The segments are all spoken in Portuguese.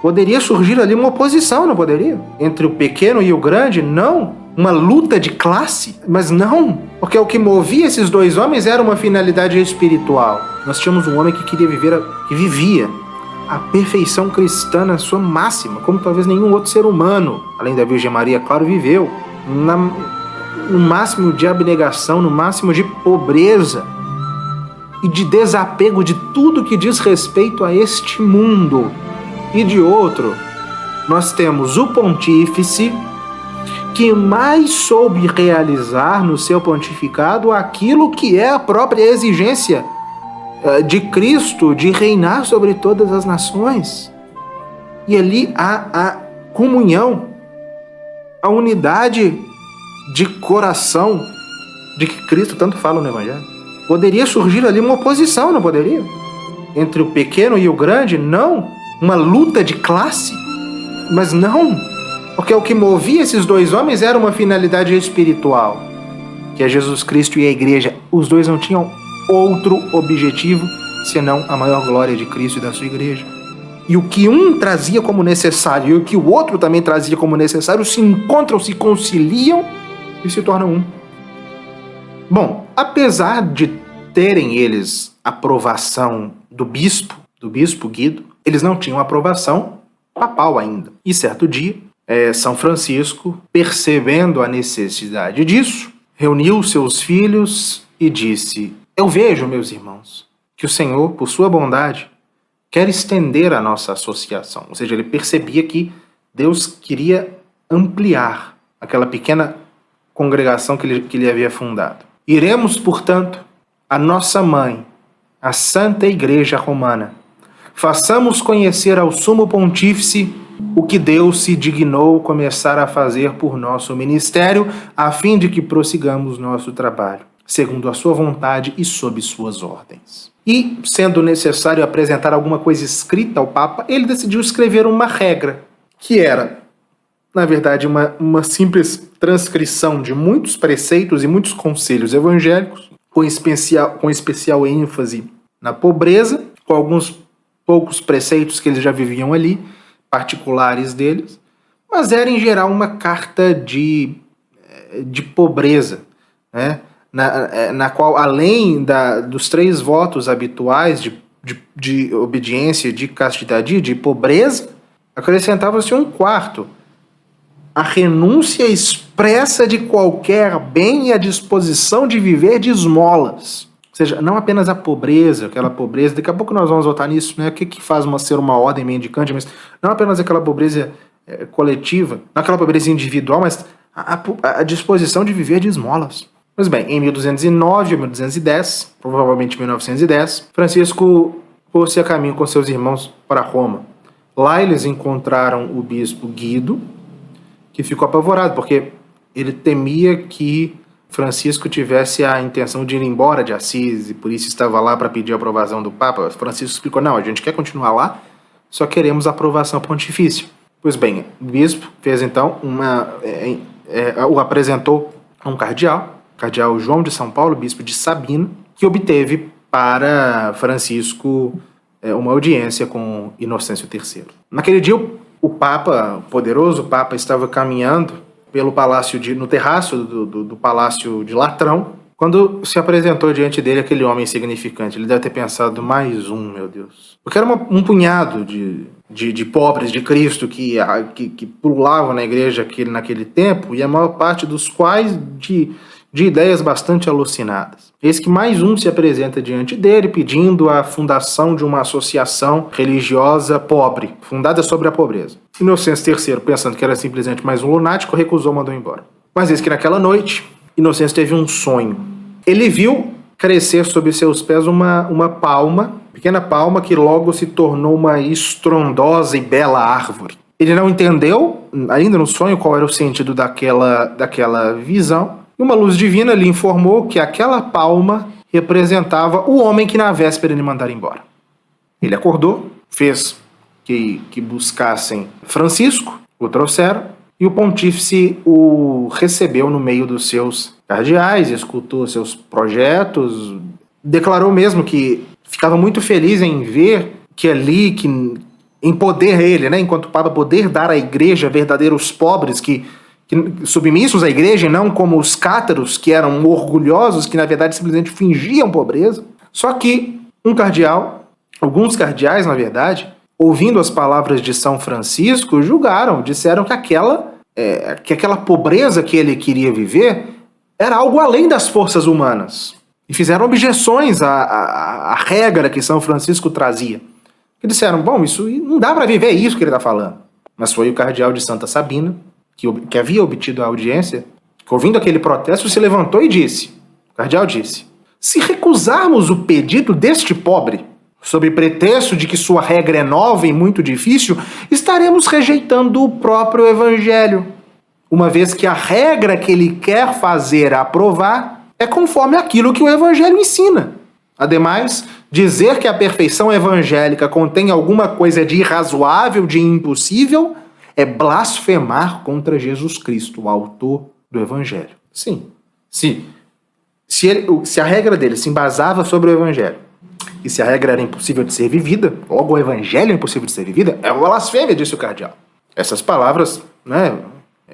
Poderia surgir ali uma oposição, não poderia? Entre o pequeno e o grande, não. Uma luta de classe, mas não. Porque o que movia esses dois homens era uma finalidade espiritual. Nós tínhamos um homem que queria viver, que vivia a perfeição cristã na sua máxima, como talvez nenhum outro ser humano, além da Virgem Maria, claro, viveu. No máximo de abnegação, no máximo de pobreza e de desapego de tudo que diz respeito a este mundo. E de outro, nós temos o pontífice que mais soube realizar no seu pontificado aquilo que é a própria exigência de Cristo de reinar sobre todas as nações. E ali há a comunhão, a unidade de coração de que Cristo tanto fala no Evangelho. Poderia surgir ali uma oposição, não poderia? Entre o pequeno e o grande, não. Uma luta de classe, mas não. Porque o que movia esses dois homens era uma finalidade espiritual, que é Jesus Cristo e a Igreja. Os dois não tinham outro objetivo senão a maior glória de Cristo e da sua Igreja. E o que um trazia como necessário e o que o outro também trazia como necessário se encontram, se conciliam e se tornam um. Bom, apesar de terem eles aprovação do bispo Guido, eles não tinham aprovação papal ainda. E certo dia, São Francisco, percebendo a necessidade disso, reuniu seus filhos e disse: eu vejo, meus irmãos, que o Senhor, por sua bondade, quer estender a nossa associação. Ou seja, ele percebia que Deus queria ampliar aquela pequena congregação que ele havia fundado. Iremos, portanto, a nossa mãe, a Santa Igreja Romana. Façamos conhecer ao Sumo Pontífice o que Deus se dignou começar a fazer por nosso ministério, a fim de que prossigamos nosso trabalho, segundo a sua vontade e sob suas ordens. E, sendo necessário apresentar alguma coisa escrita ao Papa, ele decidiu escrever uma regra, que era, na verdade, uma simples transcrição de muitos preceitos e muitos conselhos evangélicos, com especial ênfase na pobreza, com alguns poucos preceitos que eles já viviam ali, particulares deles, mas era em geral uma carta de pobreza, né? Na qual, além dos 3 votos habituais de obediência, de castidade e de pobreza, acrescentava-se um quarto: a renúncia expressa de qualquer bem e a disposição de viver de esmolas. Ou seja, não apenas a pobreza, aquela pobreza, daqui a pouco nós vamos voltar nisso, né? O que faz ser uma ordem mendicante, mas não apenas aquela pobreza coletiva, não aquela pobreza individual, mas a disposição de viver de esmolas. Pois bem, em 1209 ou 1210, provavelmente 1910, Francisco pôs-se a caminho com seus irmãos para Roma. Lá eles encontraram o bispo Guido, que ficou apavorado, porque ele temia que Francisco tivesse a intenção de ir embora de Assis e por isso estava lá para pedir a aprovação do Papa. Francisco explicou: não, a gente quer continuar lá, só queremos a aprovação pontifícia. Pois bem, o bispo fez então o apresentou a um cardeal João de São Paulo, bispo de Sabina, que obteve para Francisco uma audiência com Inocêncio III. Naquele dia, o poderoso Papa, estava caminhando pelo palácio no terraço do palácio de Latrão, quando se apresentou diante dele aquele homem insignificante. Ele deve ter pensado: mais um, meu Deus. Porque era um punhado de pobres de Cristo que pulavam na igreja naquele tempo, e a maior parte dos quais de ideias bastante alucinadas. Eis que mais um se apresenta diante dele pedindo a fundação de uma associação religiosa pobre, fundada sobre a pobreza. Inocêncio III, pensando que era simplesmente mais um lunático, recusou, mandou embora. Mas eis que naquela noite, Inocêncio teve um sonho. Ele viu crescer sob seus pés uma palma, pequena palma, que logo se tornou uma estrondosa e bela árvore. Ele não entendeu, ainda no sonho, qual era o sentido daquela visão. E uma luz divina lhe informou que aquela palma representava o homem que na véspera lhe mandara embora. Ele acordou, fez que buscassem Francisco, o trouxeram, e o pontífice o recebeu no meio dos seus cardeais, escutou seus projetos, declarou mesmo que ficava muito feliz em ver que ali, em poder ele, né, enquanto Papa, poder dar à igreja verdadeiros pobres que submissos à igreja e não como os cátaros que eram orgulhosos, que na verdade simplesmente fingiam pobreza. Só que alguns cardeais na verdade, ouvindo as palavras de São Francisco, julgaram, disseram que aquela pobreza que ele queria viver era algo além das forças humanas. E fizeram objeções à regra que São Francisco trazia. Que disseram, bom, isso não dá para viver isso que ele está falando. Mas foi o cardeal de Santa Sabina, que havia obtido a audiência, que ouvindo aquele protesto se levantou e disse, o cardeal disse, se recusarmos o pedido deste pobre, sob pretexto de que sua regra é nova e muito difícil, estaremos rejeitando o próprio evangelho, uma vez que a regra que ele quer fazer aprovar é conforme aquilo que o evangelho ensina. Ademais, dizer que a perfeição evangélica contém alguma coisa de irrazoável, de impossível, é blasfemar contra Jesus Cristo, o autor do evangelho. Sim, se a regra dele se embasava sobre o evangelho, e se a regra era impossível de ser vivida, logo o evangelho é impossível de ser vivida, é uma blasfêmia, disse o cardeal. Essas palavras, né,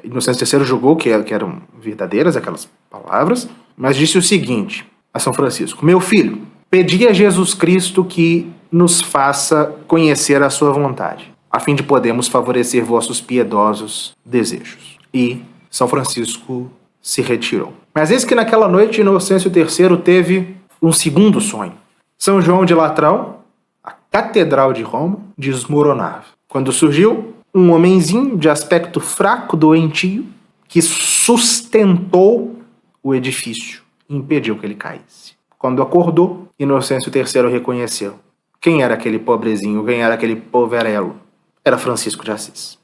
Inocêncio III julgou que eram verdadeiras aquelas palavras, mas disse o seguinte a São Francisco, meu filho, pedi a Jesus Cristo que nos faça conhecer a sua vontade, a fim de podermos favorecer vossos piedosos desejos. E São Francisco se retirou. Mas eis que naquela noite Inocêncio III teve um segundo sonho. São João de Latrão, a Catedral de Roma, desmoronava. Quando surgiu um homenzinho de aspecto fraco, doentio, que sustentou o edifício e impediu que ele caísse. Quando acordou, Inocêncio III reconheceu. Quem era aquele pobrezinho? Quem era aquele poverelo? Era Francisco de Assis.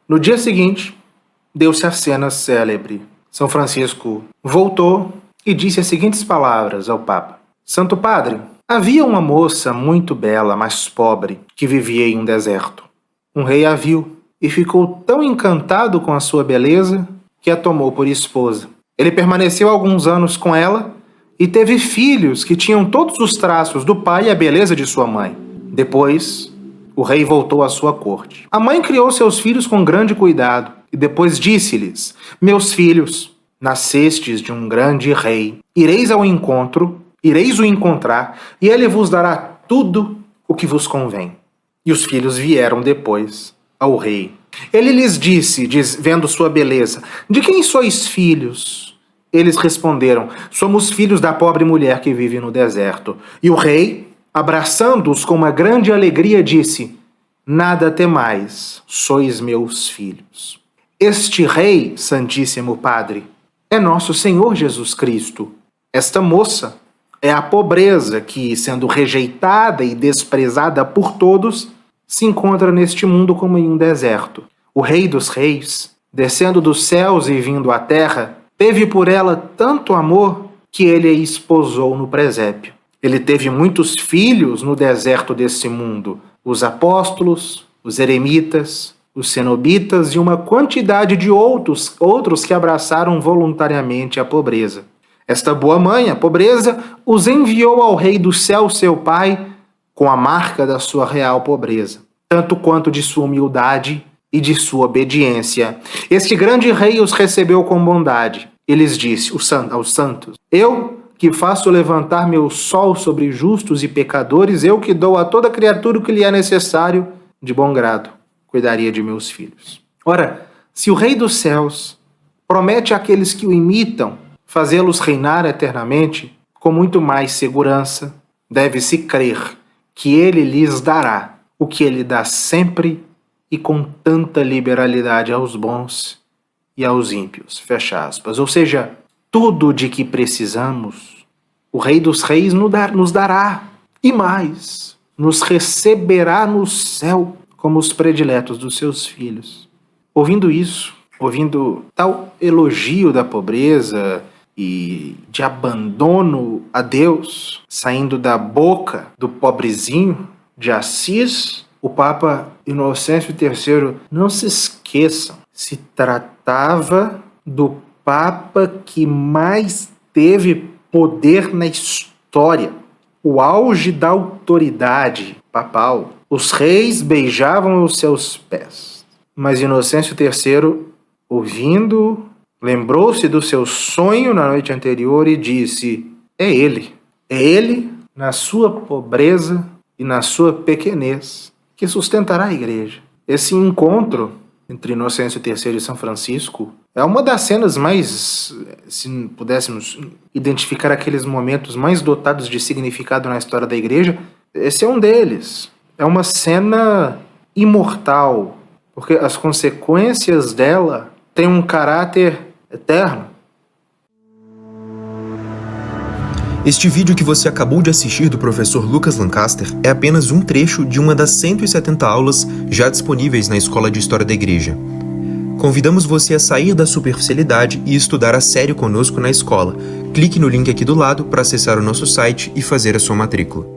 No dia seguinte, deu-se a cena célebre. São Francisco voltou e disse as seguintes palavras ao Papa. Santo Padre, havia uma moça muito bela, mas pobre, que vivia em um deserto. Um rei a viu e ficou tão encantado com a sua beleza que a tomou por esposa. Ele permaneceu alguns anos com ela e teve filhos que tinham todos os traços do pai e a beleza de sua mãe. Depois, o rei voltou à sua corte. A mãe criou seus filhos com grande cuidado e depois disse-lhes, meus filhos, nascestes de um grande rei. Ireis o encontrar e ele vos dará tudo o que vos convém. E os filhos vieram depois ao rei. Ele lhes disse, vendo sua beleza, de quem sois filhos? Eles responderam, somos filhos da pobre mulher que vive no deserto. E o rei, abraçando-os com uma grande alegria, disse, nada temais, sois meus filhos. Este rei, Santíssimo Padre, é nosso Senhor Jesus Cristo. Esta moça é a pobreza que, sendo rejeitada e desprezada por todos, se encontra neste mundo como em um deserto. O Rei dos Reis, descendo dos céus e vindo à terra, teve por ela tanto amor que ele a esposou no presépio. Ele teve muitos filhos no deserto desse mundo, os apóstolos, os eremitas, os cenobitas e uma quantidade de outros que abraçaram voluntariamente a pobreza. Esta boa mãe, a pobreza, os enviou ao Rei do céu, seu pai, com a marca da sua real pobreza, tanto quanto de sua humildade e de sua obediência. Este grande rei os recebeu com bondade. E lhes disse aos santos, eu que faço levantar meu sol sobre justos e pecadores, eu que dou a toda criatura o que lhe é necessário, de bom grado, cuidaria de meus filhos. Ora, se o Rei dos céus promete àqueles que o imitam fazê-los reinar eternamente, com muito mais segurança, deve-se crer que ele lhes dará o que ele dá sempre e com tanta liberalidade aos bons e aos ímpios. Fecha aspas. Ou seja, tudo de que precisamos, o Rei dos Reis nos dará, e mais, nos receberá no céu como os prediletos dos seus filhos. Ouvindo isso, ouvindo tal elogio da pobreza e de abandono a Deus, saindo da boca do pobrezinho de Assis, o Papa Inocêncio III, não se esqueçam, se tratava do Papa que mais teve poder na história. O auge da autoridade papal, Os reis beijavam os seus pés. Mas Inocêncio III, ouvindo, lembrou-se do seu sonho na noite anterior e disse: é ele, na sua pobreza e na sua pequenez, que sustentará a igreja. Esse encontro entre Inocêncio III e São Francisco é uma das cenas mais, se pudéssemos identificar aqueles momentos mais dotados de significado na história da igreja, esse é um deles. É uma cena imortal, porque as consequências dela têm um caráter eterno. Este vídeo que você acabou de assistir do professor Lucas Lancaster é apenas um trecho de uma das 170 aulas já disponíveis na Escola de História da Igreja. Convidamos você a sair da superficialidade e estudar a sério conosco na escola. Clique no link aqui do lado para acessar o nosso site e fazer a sua matrícula.